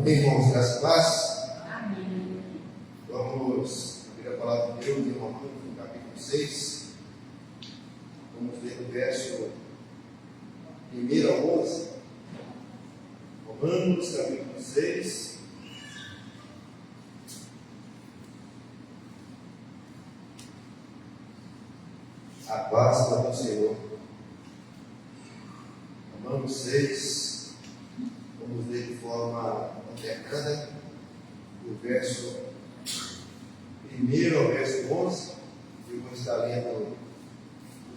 Amém, irmãos, graças a Deus. Amém. Vamos abrir a palavra de Deus em Romanos, no capítulo 6. Vamos ler o verso 1 ao 11. Romanos, capítulo 6. A Páscoa do Senhor. Romanos 6. Vamos ler de forma alternada, do verso 1 ao verso 11. Eu vou estar lendo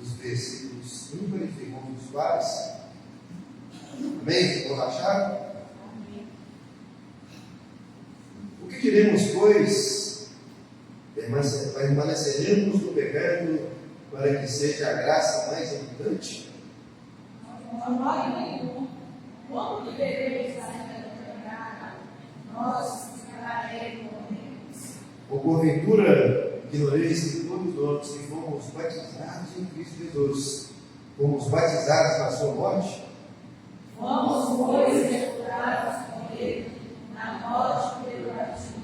os versículos ímpares e os pares. Amém? Vamos achar? Amém. O que diremos, pois? Permaneceremos no pecado para que seja a graça mais abundante? Como devereis ainda pecar, nós ficaremos. Ou porventura ignoreis que todos nós que fomos batizados em Cristo Jesus, fomos batizados na sua morte? Fomos, pois, sepultados com ele na morte pelo batismo,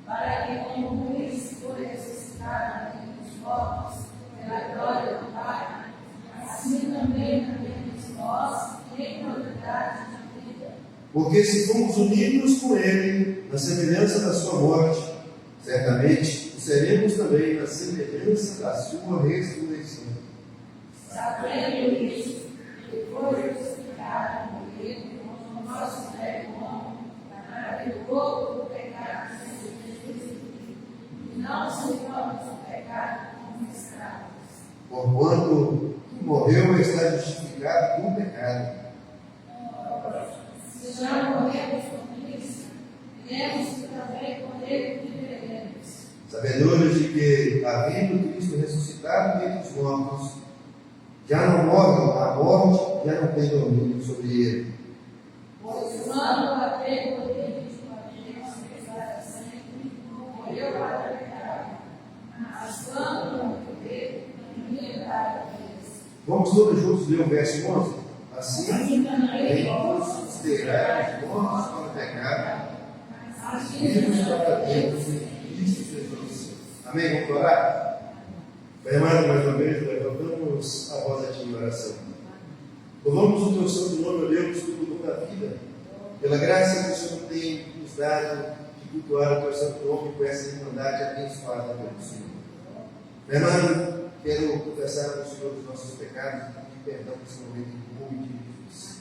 para que, como Cristo foi ressuscitado dentre os mortos pela glória do Pai, assim também andemos nós em novidade de vida. Porque se fomos unidos com ele na semelhança da sua morte, certamente seremos também na semelhança da sua ressurreição. Sabendo isso, depois de crucificado com ele, o nosso velho homem, para que o corpo do pecado seja destruído, e não sejamos o pecado como escravos. Porquanto que morreu está justificado com o pecado. Se já morremos com Cristo, temos que também com ele viveremos. Sabedores de que, havendo Cristo ressuscitado dentre os mortos, já não morre, a morte já não tem domínio sobre ele. Pois quando até poder de uma vez para sempre, morreu para o pecado, mas quando não poder, vive para Deus. Vamos todos juntos ler o verso 11? Assim também vos considerai mortos para o pecado, assim vivos para Deus em Cristo Jesus. Amém? Vamos orar? Pai amado, mais uma vez, levantamos a voz a Ti em oração. Louvamos o Teu santo nome, ó Deus, pelo dom da vida, pela graça que o Senhor tem nos dado de cultuar o Teu santo nome com essa irmandade abençoada pelo Senhor. Pai amado, quero confessar ao Senhor os nossos pecados e pedir perdão nesse momento em nome de Jesus.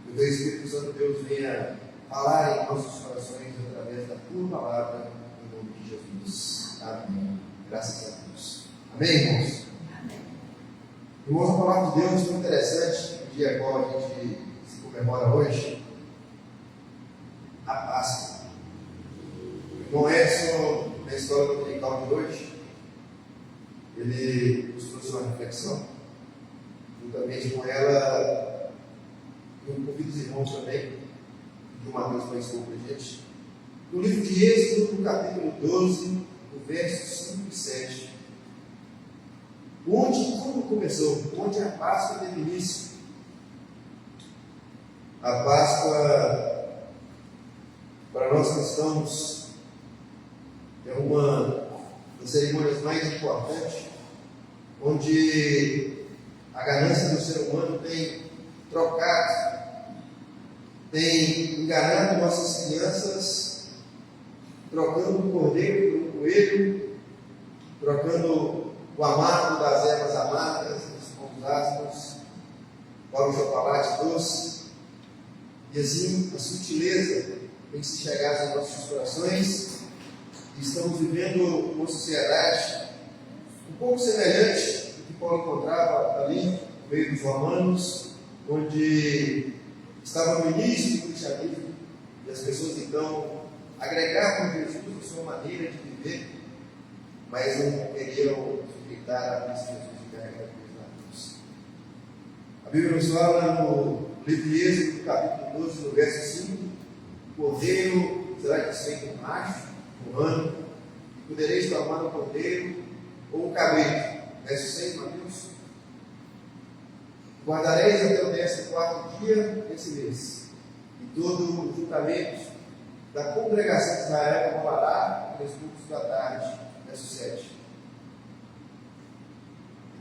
Que o Teu Espírito Santo Deus venha falar em nossos corações através da Tua palavra, em nome de Jesus. Amém. Graças a Deus. Amém, irmãos? Amém. Irmãos, a palavra de Deus é muito interessante, o dia qual a gente se comemora hoje, a Páscoa. O irmão Edson, na escola dominical de hoje, ele nos trouxe uma reflexão, juntamente com ela, eu convido os irmãos também, de uma vez para expor para a gente, no livro de Êxodo, no capítulo 12, no verso 5 e 7. Como começou? Onde a Páscoa teve início? A Páscoa, para nós cristãos, é uma das cerimônias mais importantes, onde a ganância do ser humano tem trocado, tem enganado nossas crianças, trocando o cordeiro pelo coelho, trocando o amargo das ervas amargas, dos pães ásperos, para o chocolate doce. E assim, a sutileza tem que se chegar aos nossos corações. E estamos vivendo uma sociedade um pouco semelhante ao que Paulo encontrava ali, no meio dos romanos, onde estava no início do cristianismo, e as pessoas então agregavam Jesus à sua maneira de viver, mas não queriam sujeitar a Cristo Jesus e carregar a cruz na cruz. A Bíblia nos fala no livro de Êxodo, capítulo 12, no verso 5, o cordeiro será desfeito macho, um ano, e podereis tomar um cordeiro ou um cabrito. Verso 6, Mateus. Guardareis até o 14º dia desse mês, e todo o juntamento da congregação de Israel rolará nos cultos da tarde, verso 7.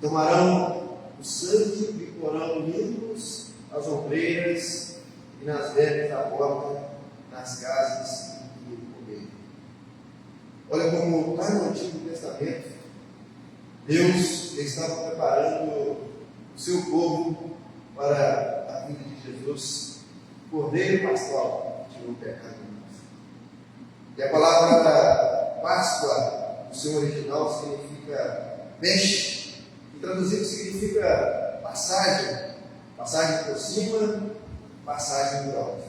Tomarão o sangue e porão limpos as ombreiras e nas venas da porta, nas casas do comer. Olha como lá no Antigo Testamento, Deus estava preparando o seu povo para a vinda de Jesus, Cordeiro Pascual, que tirou o pecado de nós. E a palavra Páscoa, no seu original, significa peixe, e traduzido significa passagem, passagem por cima, passagem por alto.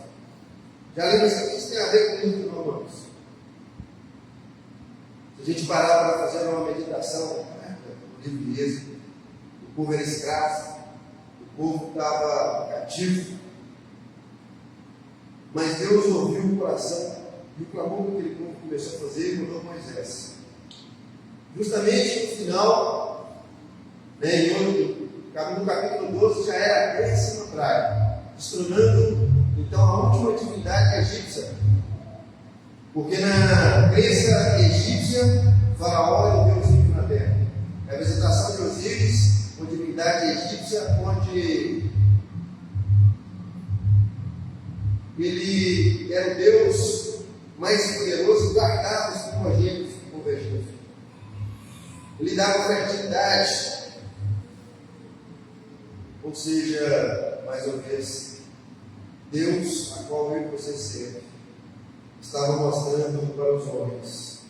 Já lembra que isso tem a ver com o livro de Romanos? Se a gente parar para fazer uma meditação, no livro de Êxodo, o povo era escravo, o povo estava cativo, mas Deus ouviu o coração e o clamor que aquele povo começou a fazer e mandou Moisés. Justamente no final, no capítulo 12, já era a 10ª praga, destronando então a última divindade egípcia. Porque na crença egípcia, Faraó é o Deus vivo na terra. A representação de Osíris, uma divindade egípcia, onde ele era o Deus mais poderoso e guardava os primogênitos do povo egípcio. Ele dava fertilidade. Ou seja, mais uma vez, Deus, a qual eu e você serve, estava mostrando para os homens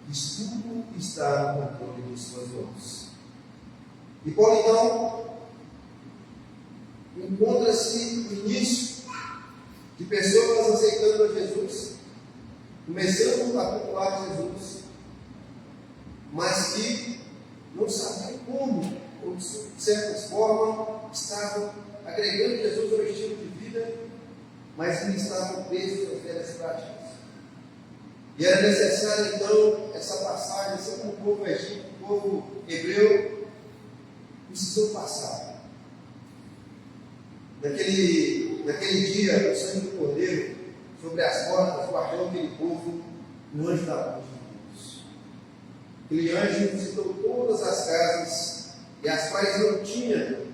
que tudo está no controle de suas mãos. E Paulo, então, encontra-se no início de pessoas aceitando a Jesus, começando a popular Jesus, mas que não sabiam como, ou de certa forma, estavam agregando Jesus ao estilo de vida, mas que estavam presos às velhas práticas. E era necessário, então, essa passagem, assim como o povo egípcio, o povo hebreu, precisou passar. Naquele dia, o sangue do Cordeiro, sobre as portas, guardou aquele povo no anjo da morte de Deus. Aquele anjo visitou todas as casas, e as quais não tinham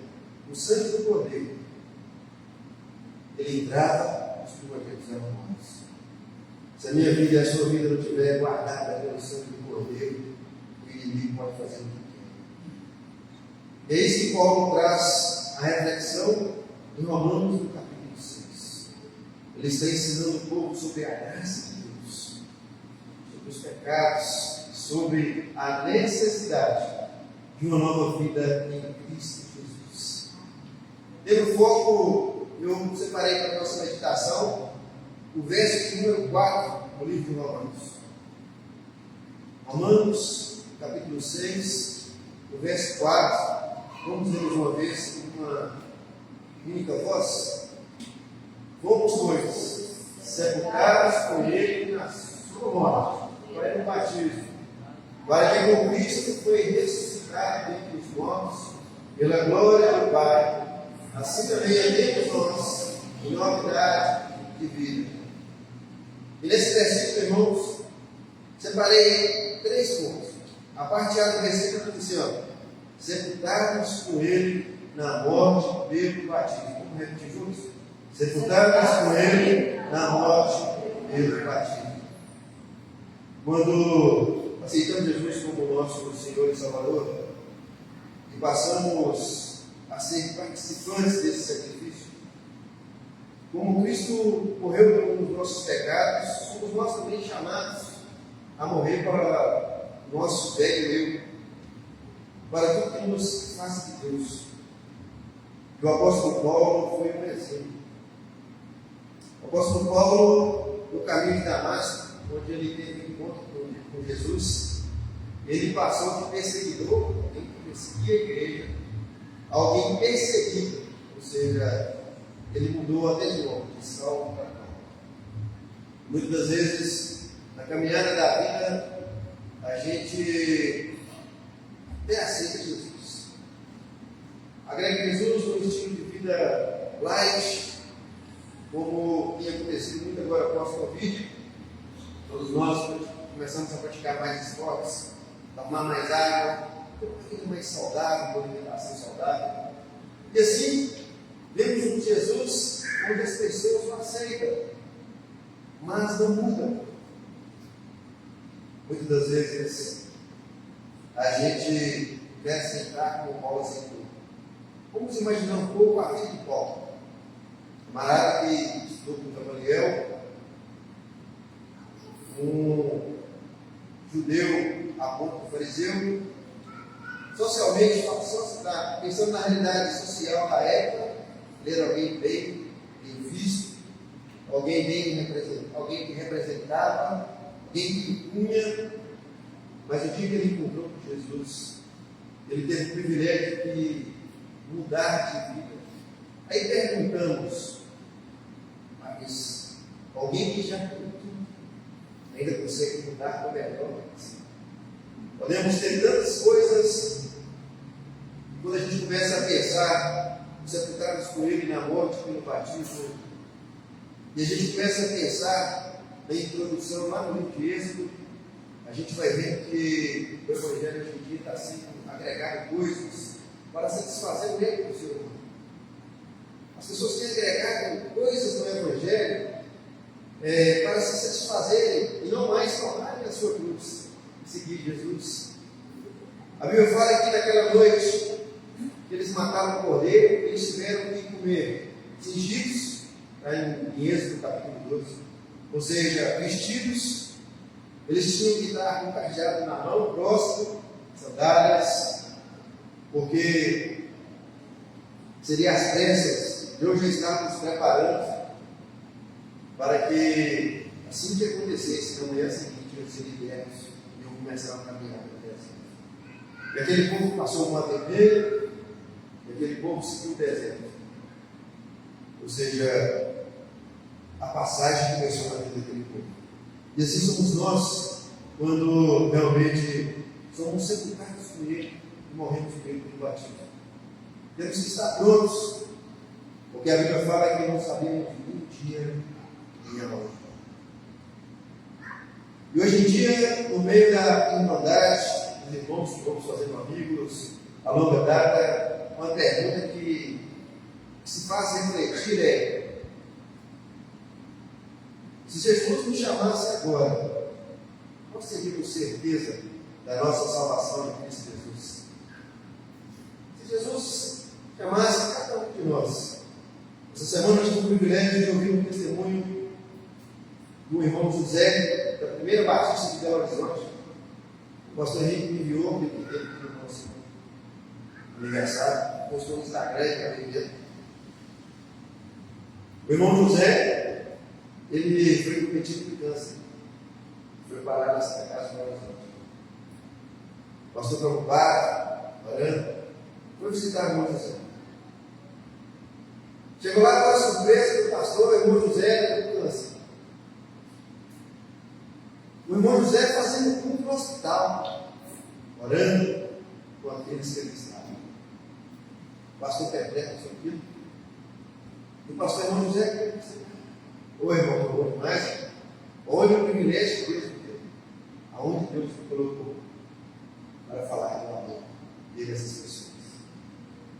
o sangue do Cordeiro. Ele entrava, os primogênitos eram mortos. Se a minha vida e a sua vida não estiver guardada pelo sangue do Cordeiro, o inimigo pode fazer o que quer. É isso que Paulo traz a reflexão em Romanos, no capítulo 6. Ele está ensinando o povo sobre a graça de Deus, sobre os pecados, sobre a necessidade de uma nova vida em Cristo Jesus. Tendo foco, eu separei para a nossa meditação o verso número 4 do livro de Romanos. Romanos, capítulo 6, o verso 4. Vamos ler mais uma vez em uma única voz. Fomos, pois, sepultados com ele na sua morte, para o batismo, para que com Cristo foi ressuscitado dentre os mortos, pela glória do Pai, assim também andemos nós em novidade de vida. E nesse versículo, irmãos, separei 3 pontos. A parte A do versículo diz assim: sepultados com ele na morte pelo batismo. Vamos repetir juntos? Sepultados com ele na morte pelo batismo. Quando aceitamos Jesus como nosso Senhor e Salvador, e passamos a ser participantes desse sacrifício, como Cristo morreu pelos nossos pecados, somos nós também chamados a morrer para o nosso velho eu, para tudo que nos faz de Deus. E o apóstolo Paulo foi um exemplo. O apóstolo Paulo, no caminho de Damasco, onde ele teve um encontro com Jesus, ele passou de perseguidor, alguém que perseguia a igreja, alguém perseguido, ou seja, ele mudou até de nome, de Saulo para Paulo. Muitas das vezes, na caminhada da vida, a gente até aceita Jesus. Agrega Jesus no estilo de vida light, como tinha acontecido muito agora após o Covid, Todos nós começamos a praticar mais esportes, tomar mais água, ter uma vida mais saudável, uma alimentação saudável. E assim, vemos um Jesus onde as pessoas não aceitam, mas não mudam. Muitas das vezes, a gente quer sentar com o Paulo assim. Vamos imaginar um pouco a vida de Paulo. Camarada que estudou com Gamaliel, um judeu a ponto do fariseu, socialmente, pensando na realidade social da época, ele era alguém bem visto, alguém que representava, alguém que punha, mas o dia que ele encontrou com Jesus, ele teve o privilégio de mudar de vida. Aí perguntamos, mas alguém que já tem tudo, ainda consegue mudar para melhor? Podemos ter tantas coisas, quando a gente começa a pensar, sepultados com ele na morte pelo batismo, e a gente começa a pensar na introdução lá no livro de Êxodo, a gente vai ver que o Evangelho hoje em dia está sendo agregado coisas para satisfazer o ego do ser humano. As pessoas têm agregado coisas no Evangelho para se satisfazerem e não mais tomarem a sua cruz e seguir Jesus. A Bíblia fala que naquela noite que eles mataram o cordeiro, eles tiveram que comer cingidos, em Êxodo capítulo 12, ou seja, vestidos, eles tinham que estar com o cajado na mão, próximo, sandálias, porque seria as pressas. Deus já estava nos preparando para que, assim que acontecesse, na manhã seguinte, eles seriam libertos e iam começar a caminhar no deserto. E aquele povo passou uma vermelha, e aquele povo seguiu o deserto. Ou seja, a passagem começou na vida daquele povo. E assim somos nós, quando realmente somos sepultados com Ele e morremos com Ele pelo batismo. Temos que estar prontos, porque a Bíblia fala que não sabemos nem dia nem a hora. E hoje em dia, no meio da irmandade, os irmãos que vamos fazendo amigos a longa data, uma pergunta que se faz refletir é: se Jesus nos chamasse agora, nós teríamos certeza da nossa salvação em Cristo Jesus? Se Jesus chamasse cada um de nós, essa semana eu tive o privilégio de ouvir um testemunho do irmão José, da primeira Batista de Belo Horizonte. O pastor Henrique me enviou o link dele no nosso aniversário, postou no Instagram e acabei vendo. O irmão José, ele foi cometido de câncer, foi parar na Santa Casa de Belo Horizonte. Pastor preocupado, orando, foi visitar o irmão José. Chegou lá com a surpresa do pastor, o irmão José com câncer. O irmão José fazendo culto no hospital, orando com aqueles que ele estava. O pastor perplexo com aquilo. E o pastor irmão José, ô irmão, eu vou demais. Olha o privilégio que Deus me deu. Aonde Deus me colocou para falar do amor dele a essas pessoas.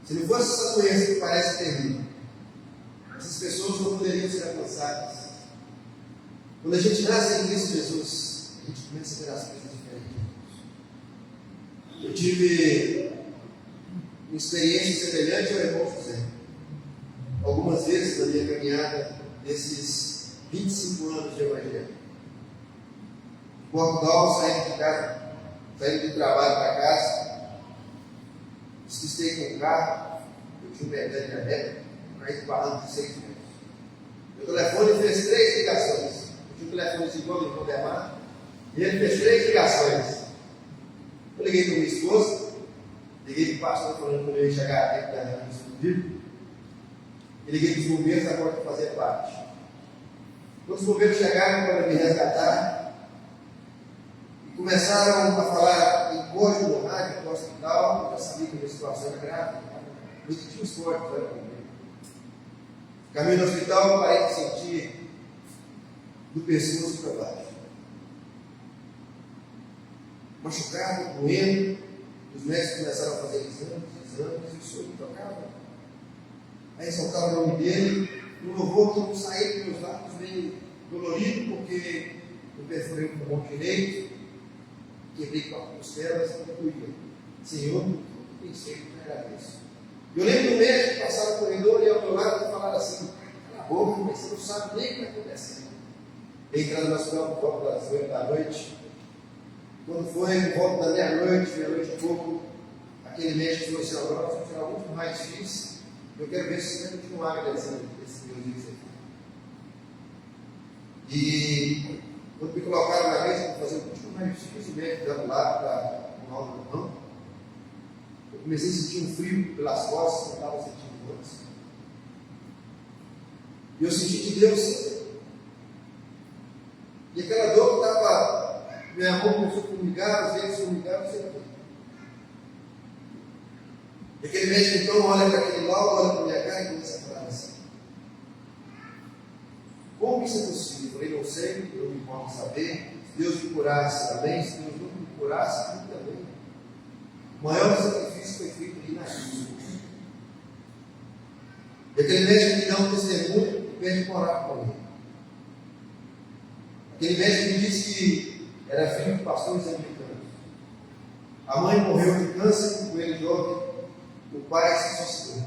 Se não fosse essa doença que parece terrível, essas pessoas não poderiam ser alcançadas. Quando a gente nasce em Cristo Jesus, a gente começa a ver as coisas diferentes. Eu tive uma experiência semelhante ao irmão José. Algumas vezes na minha caminhada, nesses 25 anos de Evangelho. Em Portugal, saindo de casa, saindo do trabalho para casa, despistei com o carro, eu tinha um perdão de diabetes, caí do barranco de 6 metros. Meu telefone fez 3 ligações. Eu tinha um telefone igual do irmão Demar, e ele fez 3 ligações. Eu liguei para minha esposa, liguei para o pastor falando que eu ia chegar a tempo da reunião explodido, e liguei para os bombeiros agora que fazer parte. Quando os bombeiros chegaram para me resgatar, e começaram a falar em código no rádio do hospital, eu já sabia que a minha situação era grave, eu tinha os códigos, era bombeiro. Caminho do hospital, parei de sentir do pescoço para baixo. machucado, doendo. Os médicos começaram a fazer exames, e o senhor tocava. Aí exaltava o nome dele. No louvor, todo mundo saía dos meus lábios meio dolorido, porque eu perfurei o pulmão direito, quebrei 4 costelas, não doía. Senhor, pensei que eu agradeço. Eu lembro do médico passar no corredor e ao meu lado e falar assim: cala a boca, mas você não sabe nem o que está acontecendo. Entrando no hospital por volta das 8 da noite. Quando foi por volta da meia-noite e pouco, aquele médico falou assim: agora nós vamos tirar o último raio-x. Eu quero ver se você vai continuar agradecendo esse Deus que você fez. E quando me colocaram na mesa para fazer o último raio-x, o médico dando lá para o mal do pulmão, eu comecei a sentir um frio pelas costas que eu estava sentindo antes. E eu senti de Deus. E aquela dor que estava, minha mão começou a formigar, às vezes formigar, não sei o quê. E aquele médico então olha para aquele logo, olha para a minha cara e começa a falar assim: como isso é possível? Eu falei: não sei, não me importa saber. Se Deus me curasse, amém. Se Deus não me curasse, tudo também. O maior sacrifício foi feito ali na cruz. E aquele médico me dá um testemunho e pede para orar com ele. Aquele médico me disse que era filho de pastores americanos. A mãe morreu de câncer, com ele jovem. O pai se suicidou.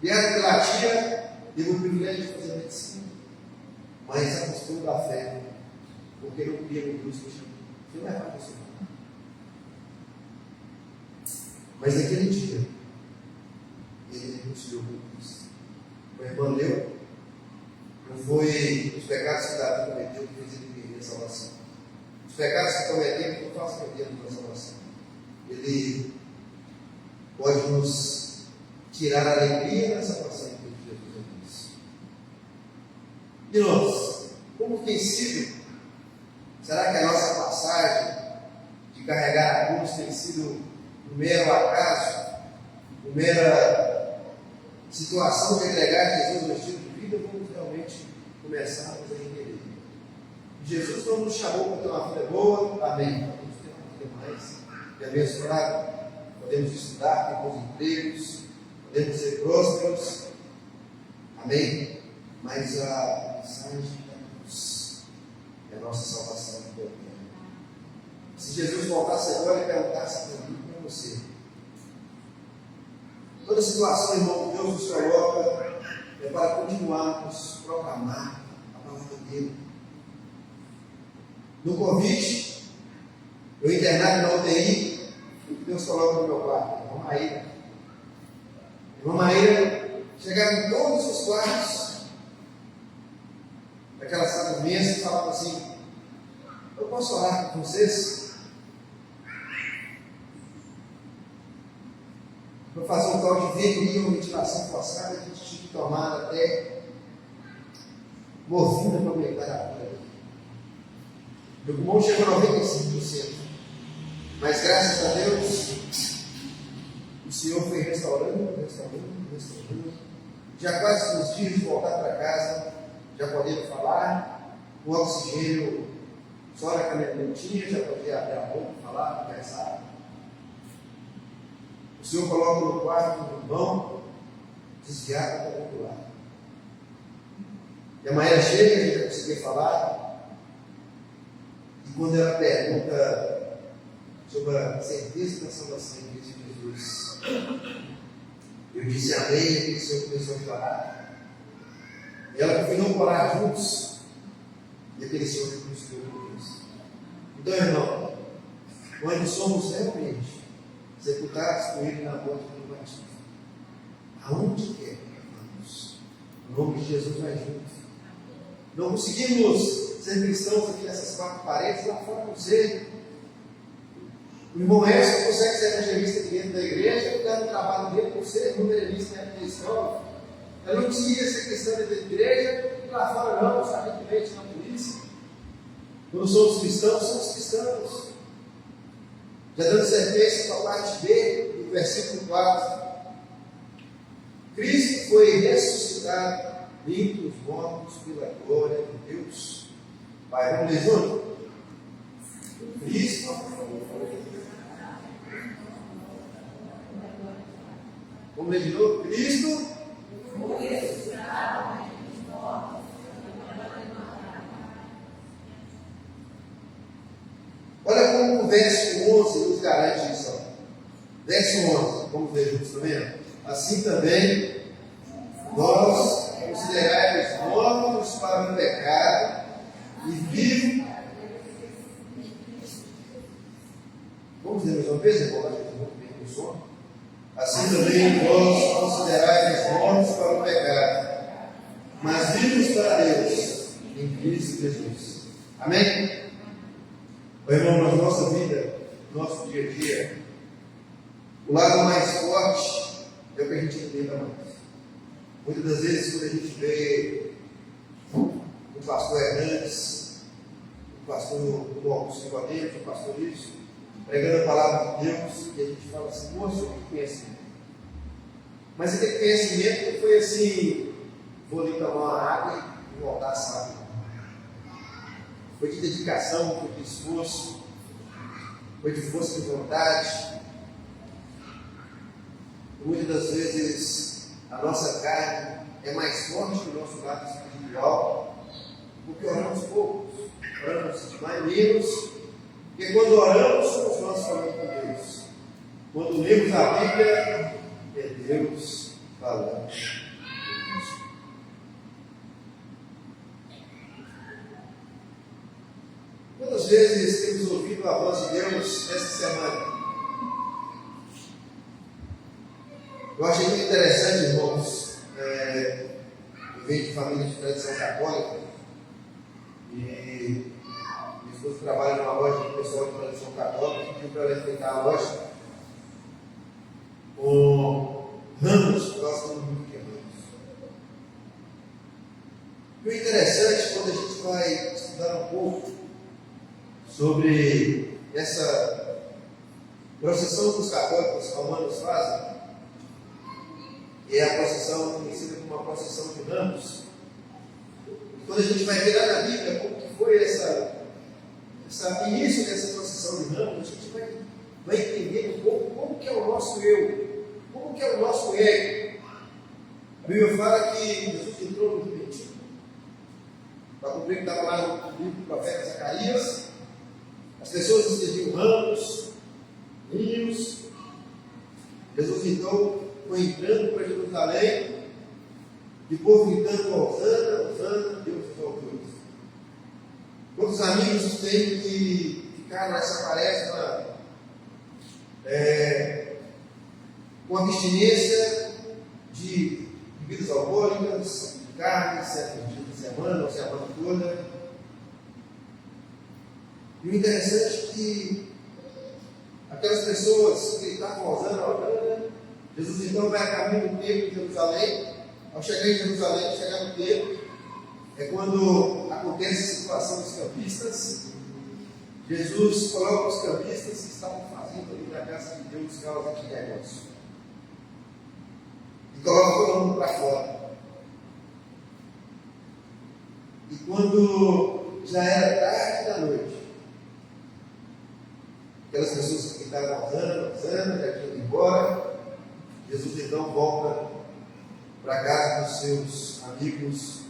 Criado pela tia, teve o privilégio de fazer medicina, mas apostou da fé, porque não queria que Deus me chamou. Você não é para você. Mas naquele dia, ele renunciou por Cristo. O irmão leu, não foi os pecados que Davi cometeu que fez ele perder a salvação. Os pecados que cometemos não fazem perder a salvação. Ele pode nos tirar a alegria da salvação que Jesus é. E nós, como tem sido? Será que a nossa passagem de carregar a cruz tem sido um mero acaso, uma mera situação de agregar Jesus no estilo de vida, ou vamos realmente começarmos a entender? Jesus não nos chamou para ter uma vida boa, amém. Vamos ter uma vida mais e abençoada. Podemos estudar, ter bons empregos, podemos ser prósperos, amém? Mas a mensagem da cruz é a nossa salvação eterna. Se Jesus voltasse agora e perguntasse para mim, para você, toda situação, irmão, que Deus nos coloca é para continuarmos a proclamar a palavra dele. No Covid, eu internado na UTI, Deus coloca no meu quarto, irmã Maíra. Irmã Maíra chegava em todos os quartos, naquela sala imensa, e falava assim: eu posso orar com vocês? Para fazer um tal de venia, uma ventilação forçada, a gente tinha que tomar até morfina para aumentar a cura. Meu pulmão chegou a 95%. Mas graças a Deus, o Senhor foi restaurando. Já quase nos dias de voltar para casa, já podendo falar, o oxigênio só na canetinha, já podia abrir a boca, falar, conversar. O Senhor coloca no quarto no irmão, desviado para o outro lado. E a Maíra chega, a gente vai conseguir falar, e quando ela pergunta sobre a certeza da salvação em Cristo Jesus, eu disse amém, e aquele Senhor começou a chorar. E ela convidou para orar juntos, e aquele Senhor começou por Deus. Então, irmão, quando somos realmente sepultados com Ele na morte do batismo, aonde quer que vamos, o nome de Jesus vai junto. Não conseguimos ser cristãos aqui nessas 4 paredes, lá fora não sei. O irmão Edson consegue ser evangelista aqui dentro da igreja, dando o trabalho dele por ser numeralista dentro da escola. Eu não conseguia ser cristão dentro da igreja, e lá fora não, sabe que mente na polícia. Quando somos cristãos, somos cristãos. Já dando sequência para a parte B do versículo 4. Cristo foi ressuscitado dentre os mortos pela glória de Deus. Pai, vamos ler junto? Cristo Vamos ler de novo? Cristo foi ressuscitado entre os mortos. Olha como o verso 11 nos garante isso. Verso 11, vamos ver juntos também. Assim também, nós considerais mortos para o pecado e vivos. Vamos dizer mais uma vez, irmão? O som. Assim também, nós considerais mortos para o pecado, mas vivos para Deus em Cristo Jesus. Amém? Irmão, na nossa vida, no nosso dia a dia, o lado mais forte é o que a gente entenda mais. Muitas das vezes, quando a gente vê o pastor Hernandes, o pastor Marcos Nicodemus, o pastor isso, pregando a palavra de Deus, e a gente fala assim: moço, que conhecimento. Mas aquele conhecimento não foi assim: vou ali tomar uma água e voltar, sabe? Foi de dedicação, foi de esforço, foi de força de vontade. Muitas das vezes a nossa carne é mais forte que o nosso lado espiritual, porque oramos poucos, oramos mais menos, porque quando oramos somos nós falando com Deus. Quando lemos a Bíblia, é Deus falando. Quantas vezes temos ouvido a voz de Deus essa semana? Eu achei muito interessante, irmãos. Eu venho de família de tradição católica e minha esposa trabalha numa loja de pessoal de tradição católica, pediu para ela enfrentar a loja com ramos, gostam muito de ramos. E o interessante, quando a gente vai estudar um pouco sobre essa procissão que os católicos romanos fazem, é a procissão conhecida como a procissão de ramos. E quando a gente vai ver lá na Bíblia como que foi esse início dessa procissão de ramos, a gente vai entender um pouco como que é o nosso eu, como que é o nosso ego. A Bíblia fala que Jesus entrou no limite para cumprir o que estava lá no livro do profeta Zacarias. As pessoas estendiam ramos, ninhos. Jesus então foi entrando para Jerusalém, de povo gritando: Hosana, Hosana, Deus dos alturas. Quantos amigos têm que ficar nessa quaresma com abstinência de bebidas alcoólicas, de carne, 7 dias de semana, ou semana toda? E o interessante é que aquelas pessoas que estavam Hosana, Jesus então vai a caminho do templo de Jerusalém. Ao chegar em Jerusalém, chegar no templo, é quando acontece a situação dos campistas. Jesus coloca os campistas que estavam fazendo ali na casa de Deus causa de negócio. E coloca todo mundo para fora. E quando já era tarde da noite, aquelas pessoas que estavam Hosana, já tinham ido embora, Jesus então volta para a casa dos seus amigos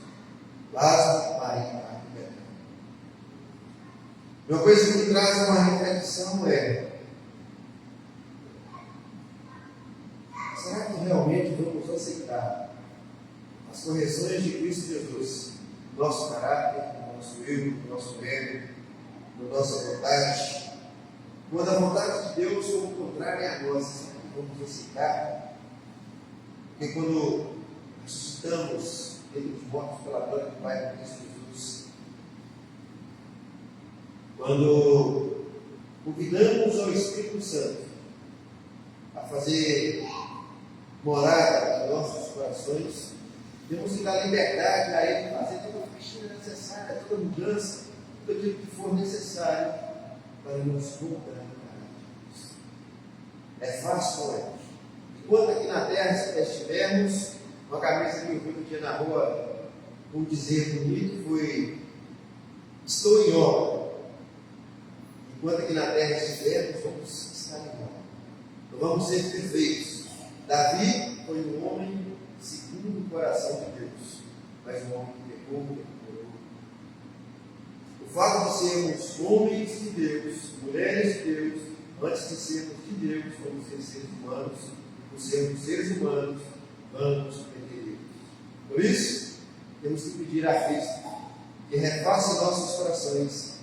Lázaro, Maria e Marta. Uma coisa que me traz uma reflexão é: será que realmente vamos aceitar as correções de Cristo Jesus no nosso caráter, no nosso eu, no nosso ego, na nossa vontade? Quando a vontade de Deus for contrária à nossa, vamos aceitar? Porque quando ressuscitamos dentre os mortos pela glória do Pai de Cristo Jesus, quando convidamos ao Espírito Santo a fazer morada em nossos corações, temos que dar liberdade a Ele fazer toda a faxina necessária, toda a mudança, tudo aquilo que for necessário para nos voltar a Deus. É fácil, não é? Enquanto aqui na terra, se estivermos, uma camisa que eu vi um dia na rua, um dizer bonito foi: estou em obra. Enquanto aqui na terra estivermos, vamos estar em obra. Não vamos ser perfeitos. Davi coração de Deus, mas um homem que pecou, O fato de sermos homens de Deus, mulheres de Deus, antes de sermos de Deus, vamos ser seres humanos, e por sermos seres humanos, vamos perder Deus. Por isso, temos que pedir a Cristo que refaça em nossos corações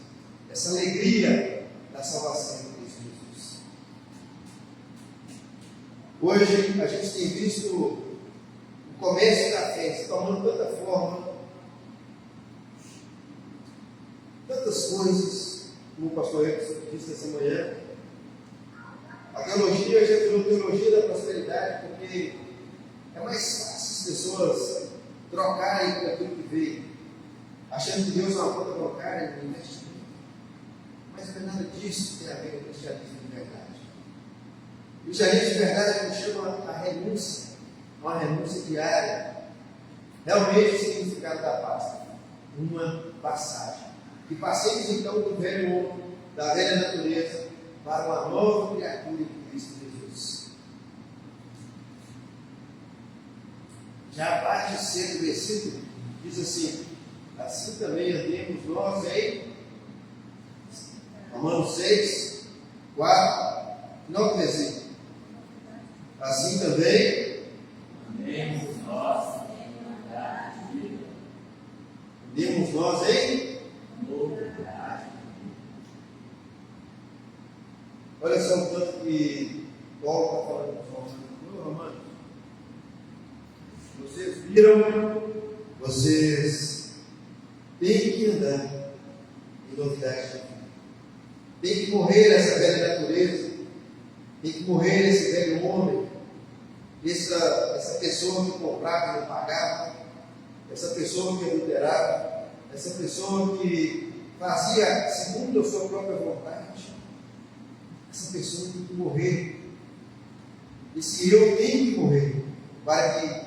essa alegria da salvação em Cristo Jesus. Hoje, a gente tem visto o comércio da fé se tomando tanta forma, tantas coisas, como o pastor Edson disse essa manhã. A teologia já virou teologia da prosperidade, porque é mais fácil as pessoas trocarem por aquilo que veio, achando que Deus é uma conta bancária e investimento. Mas não é nada disso que tem a ver com o cristianismo de verdade. O cristianismo de verdade nos chama a renúncia, uma renúncia diária. Realmente o significado da Páscoa, uma passagem. E passemos então do velho homem, da velha natureza, para uma nova criatura em Cristo Jesus. Já a parte C do versículo diz assim: assim também andemos nós em Romanos 6, 4, final do versículo. Assim também andemos nós em novidade de vida. andemos nós em. Olha só o tanto que Paulo está falando para os romanos. Vocês viram, vocês têm que andar em novidade de vida. Tem que morrer essa velha natureza, tem que morrer esse velho homem, essa pessoa que comprava e não pagava, essa pessoa que adulterava, essa pessoa que fazia segundo a sua própria vontade. Essa pessoa tem que morrer. Esse eu tem que morrer para que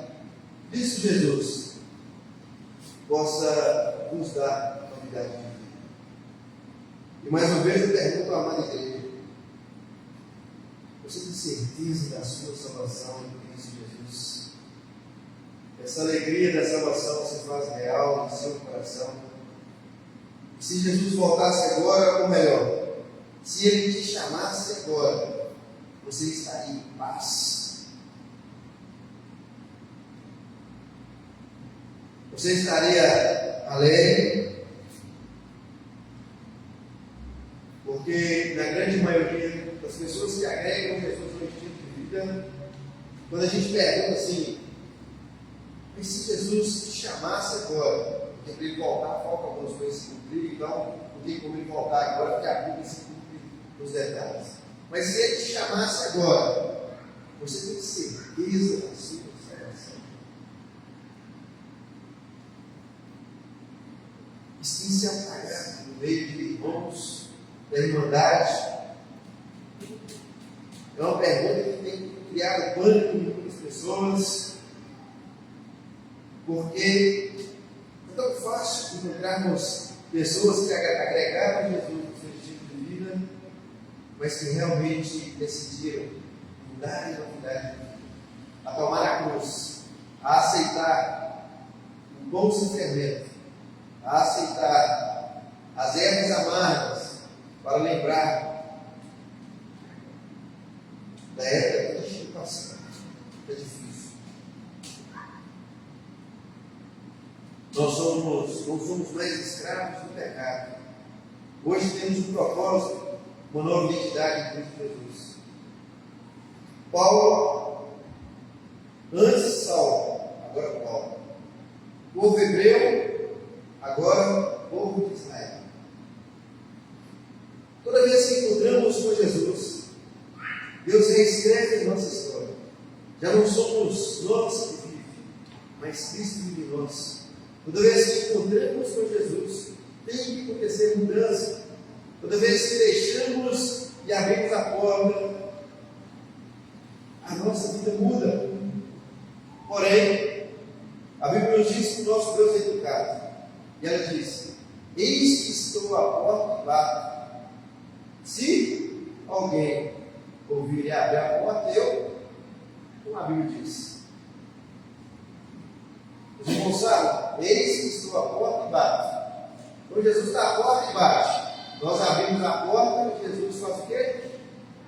Cristo Jesus possa nos dar novidade de vida. E mais uma vez eu pergunto à amada igreja: você tem certeza da sua salvação em Cristo Jesus? Essa alegria da salvação se faz real no seu coração? E se Jesus voltasse agora, ou melhor, se Ele te chamasse agora, você estaria em paz? Você estaria alegre? Porque na grande maioria das pessoas que agregam Jesus no estilo de vida, quando a gente pergunta assim: mas se Jesus te chamasse agora, porque para Ele voltar falta algumas coisas se cumprir, então não tem como Ele voltar agora, porque a Bíblia se cumpre nos detalhes. Mas se Ele te chamasse agora, você tem certeza da sua salvação? E sim se apagar no meio de irmãos da Irmandade? É uma pergunta que tem criado pânico em muitas pessoas, porque é tão fácil encontrarmos pessoas que agregaram Jesus no seu estilo de vida, mas que realmente decidiram mudar de novidade de vida, a tomar a cruz, a aceitar o bom sofrimento, a aceitar as ervas amargas, para lembrar da época que a gente passou. É difícil. Nós não somos mais escravos do pecado. Hoje temos um propósito, uma nova identidade em Cristo Jesus. Paulo, antes Saulo, agora Paulo. Povo hebreu, agora povo de Israel. Toda vez que encontramos com Jesus, Deus reescreve a nossa história. Já não somos nós que vivemos, mas Cristo vive em nós. Toda vez que encontramos com Jesus, tem que acontecer mudança. Toda vez que deixamos e abrimos a porta, a nossa vida muda. Porém, a Bíblia nos diz que o nosso Deus é educado. E ela diz: eis que estou à porta e bato. Se alguém ouvir e abrir a porta, eu, como a Bíblia diz, Os irmãos sabem, eis que estou à porta e bato. Quando Jesus está à porta e bate, nós abrimos a porta e Jesus faz o quê?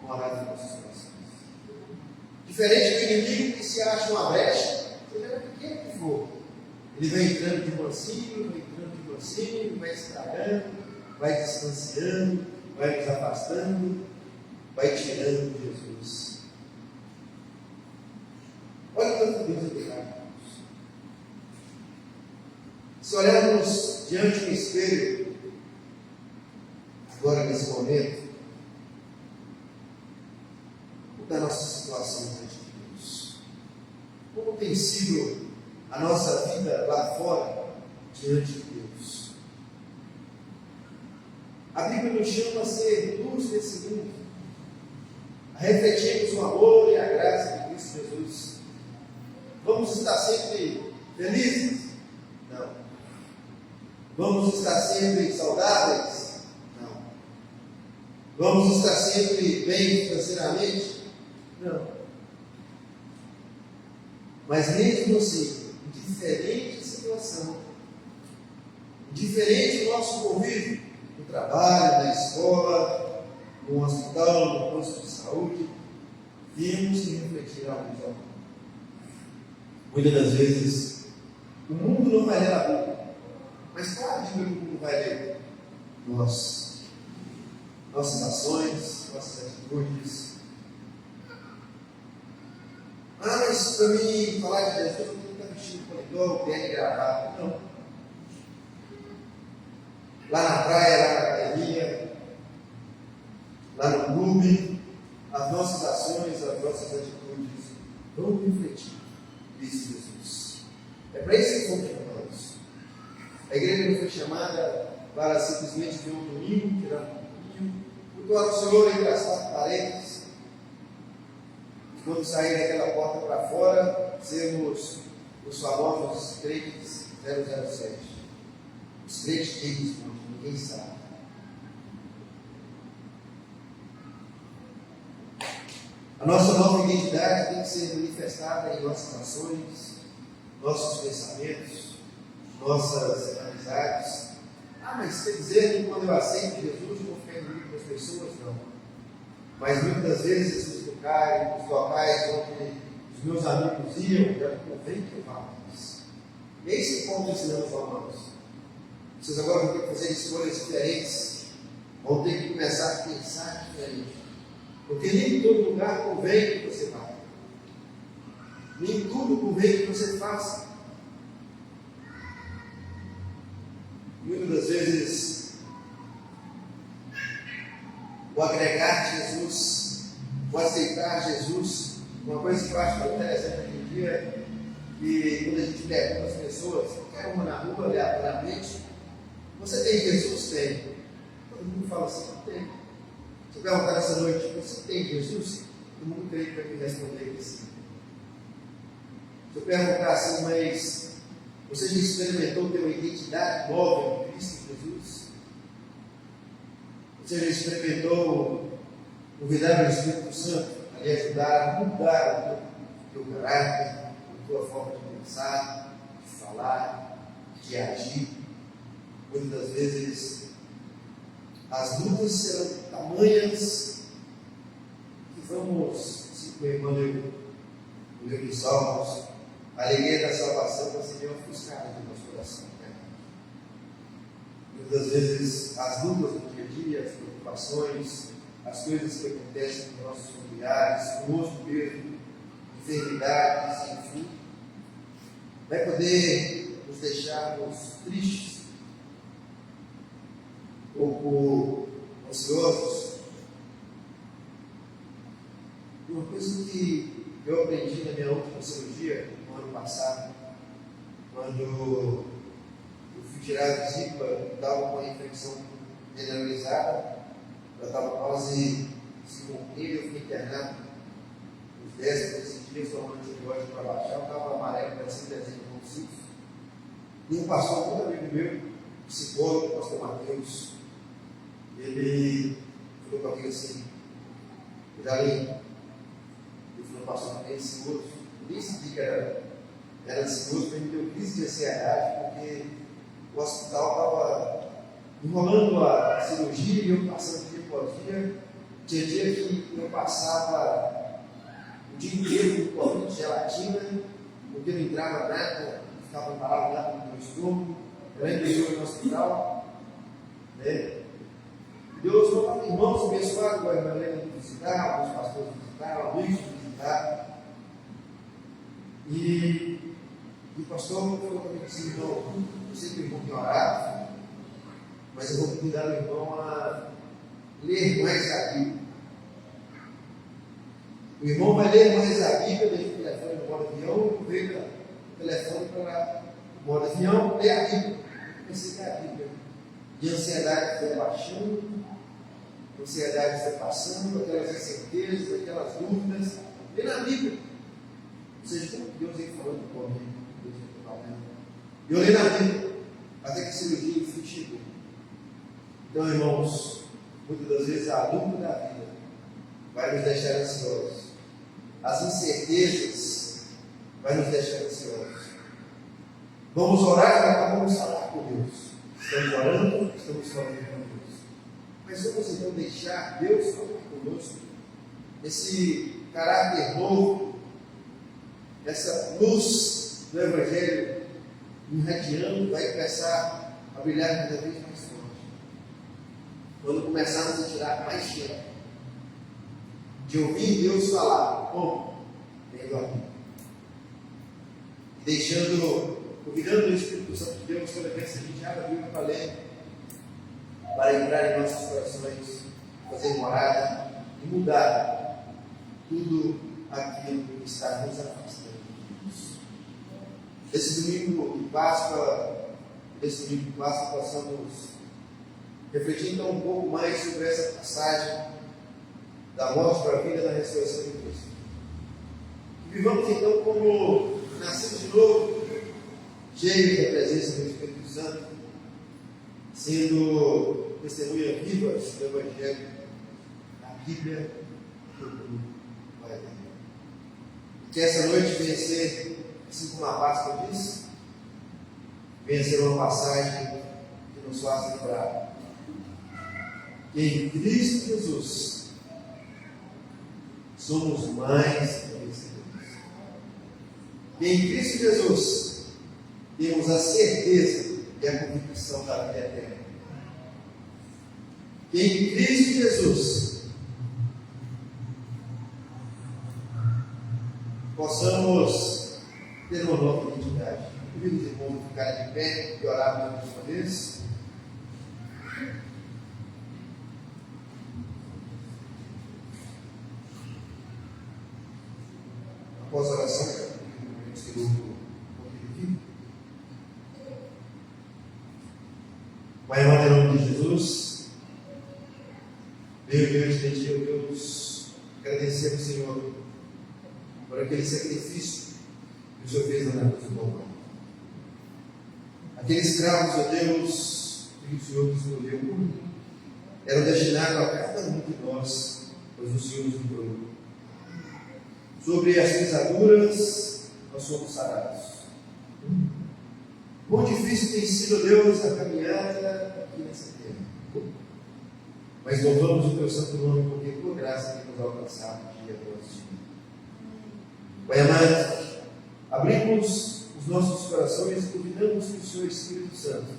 Morar nos nossos corações. Diferente do inimigo que se acha uma brecha, seja pequeno que for, ele vai entrando de mansinho, vai estragando, vai distanciando, vai nos afastando, vai tirando Jesus. Olha quanto Deus é pecado. Se olharmos diante do espelho, agora nesse momento, da nossa situação diante de Deus, como tem sido a nossa vida lá fora diante de Deus? A Bíblia nos chama a ser luz desse mundo, a refletirmos o amor e a graça de Cristo Jesus. Vamos estar sempre felizes? Não. Vamos estar sempre saudáveis? Não. Vamos estar sempre bem financeiramente? Não. Mas mesmo assim, em diferente situação, diferente do nosso convívio, no trabalho, na escola, no hospital, no posto de saúde, temos que refletir a luz ao mundo. Muitas das vezes, o mundo não vai ler a Bíblia, mas qual a Bíblia que o mundo vai ler? Nós. Nossas ações, nossas atitudes. Mas para mim falar de Jesus, eu tenho que estar vestindo paletó, pele e gravata. Não. Lá na praia, lá na academia, lá no clube, as nossas ações, as nossas atitudes vão refletir isso, Jesus. É para isso que fomos chamados. A igreja não foi chamada para simplesmente ter um domingo, tirar um pouquinho, cultuar o Senhor entre as quatro paredes. Quando sair daquela porta para fora, sermos os famosos crentes 007. Os crentes deles, ninguém sabe. A nossa nova identidade tem que ser manifestada em nossas ações, nossos pensamentos, nossas amizades. Mas quer dizer que quando eu aceito Jesus, eu vou ficar inimigo das pessoas? Não. Mas muitas vezes nos locais onde os meus amigos iam, já convém que eu vá isso. E é esse ponto ensinamos aos irmãos. Vocês agora vão ter que fazer escolhas diferentes, vão ter que começar a pensar diferente. Porque nem em todo lugar convém que você vá. Nem tudo convém que você faça. Muitas das vezes, o agregar Jesus, o aceitar Jesus, uma coisa que eu acho muito interessante hoje em dia é que quando a gente pergunta às pessoas, qualquer uma na rua, aleatoriamente, você tem Jesus? Tem. Todo mundo fala assim, não tem. Se eu perguntar nessa noite, você tem Jesus? Todo mundo creio que vai me responder que sim. Se eu perguntar assim, mas você já experimentou ter uma identidade nova em Cristo Jesus? Você já experimentou convidar o Espírito Santo a lhe ajudar a mudar o teu caráter, a tua forma de pensar, de falar, de agir? Muitas das vezes as lutas serão tamanhas que vamos, assim como a irmã leu nos Salmos, a alegria da salvação vai ser ofuscada do nosso coração. Muitas das vezes as lutas do dia a dia, as preocupações, as coisas que acontecem com nossos familiares, conosco mesmo, enfermidades, enfim, vai poder nos deixarmos tristes, um pouco ansiosos. Uma coisa que eu aprendi na minha última cirurgia, no ano passado, quando eu fui tirar a vesícula, estava com uma infecção generalizada, eu estava quase se concluindo, eu fui internado uns 10, 13 dias, tomando antibiótico para baixar, eu estava amarelo, parecendo desenho convulsivo. E um pastor muito amigo meu, psicólogo, o pastor Mateus, ele falou comigo assim, já li, ele falou, pastor, também seguro, nem sabia que era era ansioso, ele me deu crise de ansiedade, porque o hospital estava enrolando a cirurgia e eu passando dia após dia. Tinha dia que eu passava o dia inteiro com gelatina, porque não entrava nada, ficava parado lá no meu estômago. Eu ainda estou no hospital. Né? Deus mandou irmãos abençoados, igual a irmã Helena de visitar, alguns pastores visitaram, amigos visitar. E o pastor falou para mim assim: não, eu sei que o irmão tem orado, mas eu vou convidar o irmão a ler mais a Bíblia. O irmão vai ler mais a Bíblia, deixa o telefone no modo avião, aproveita o telefone para o modo avião, ler a Bíblia. Eu pensei que a Bíblia de ansiedade foi baixando, a ansiedade foi passando, aquelas incertezas, aquelas dúvidas, lê na Bíblia. Ou seja, como Deus vem falando comigo, Deus vem falando. E eu li na Bíblia, até que a cirurgia enfim chegou. Então, irmãos, muitas das vezes a luta da vida vai nos deixar ansiosos. As incertezas vai nos deixar ansiosos. Vamos orar, vamos falar com Deus. Estamos orando, estamos falando com Deus. Mas vamos então deixar Deus falar conosco. Esse caráter novo, essa luz do Evangelho irradiando, vai começar a brilhar cada vez mais forte. Quando começarmos a tirar mais tempo de ouvir Deus falar, como? Lendo a Bíblia. E deixando, convidando o Espírito Santo de Deus, toda vez que a gente abre a Bíblia para ler, para entrar em nossos corações, fazer morada e mudar tudo aquilo que está nos afastando de Deus. Esse domingo de Páscoa, possamos refletir então um pouco mais sobre essa passagem da morte para a vida, da ressurreição de Cristo. E vivamos então como nascidos de novo, cheios da presença do Espírito Santo, sendo testemunhas vivas do Evangelho, da Bíblia, tudo vai ter. E que essa noite venha ser, assim como a Páscoa diz, venha ser uma passagem que nos faça lembrar que em Cristo Jesus somos mais que vencedores. E em Cristo Jesus temos a certeza e a convicção da vida eterna. Que em Cristo Jesus possamos ter uma nova identidade. Convido os irmãos a ficarem de pé e orar pela última vez. Após a oração, queremos ter um pouquinho aqui. Pai amado, em nome de Jesus, veio diante de Ti, ó Deus, agradecemos, Senhor, por aquele sacrifício que o Senhor fez na cruz do Calvário. Aqueles escravos, ó Deus, que o Senhor nos escolheu, eram destinados a cada um de nós, pois o Senhor nos livrou. Sobre as pisaduras, nós somos sarados. Quão difícil tem sido, Deus, a caminhada aqui nessa terra. Mas louvamos o Teu santo nome, porque por graça temos alcançado dia após dia. Pai amado, abrimos os nossos corações e convidamos que o Senhor Espírito Santo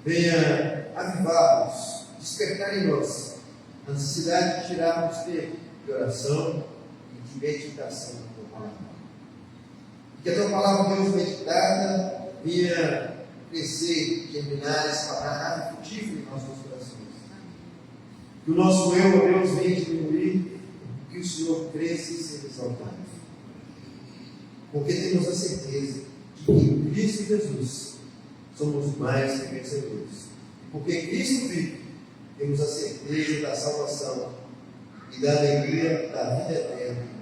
venha avivar-nos, despertar em nós a necessidade de tirarmos tempo de oração, de meditação da Tua palavra. Que a Tua palavra, Deus, meditada, venha crescer, germinar, espalhar, frutífero em nossos corações. Que o nosso eu, ó Deus, venha diminuir, que o Senhor cresça e seja exaltado. Porque temos a certeza de que em Cristo Jesus somos mais que vencedores. E porque Cristo vive, temos a certeza da salvação e da alegria da vida eterna.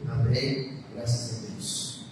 Amém. Graças a Deus.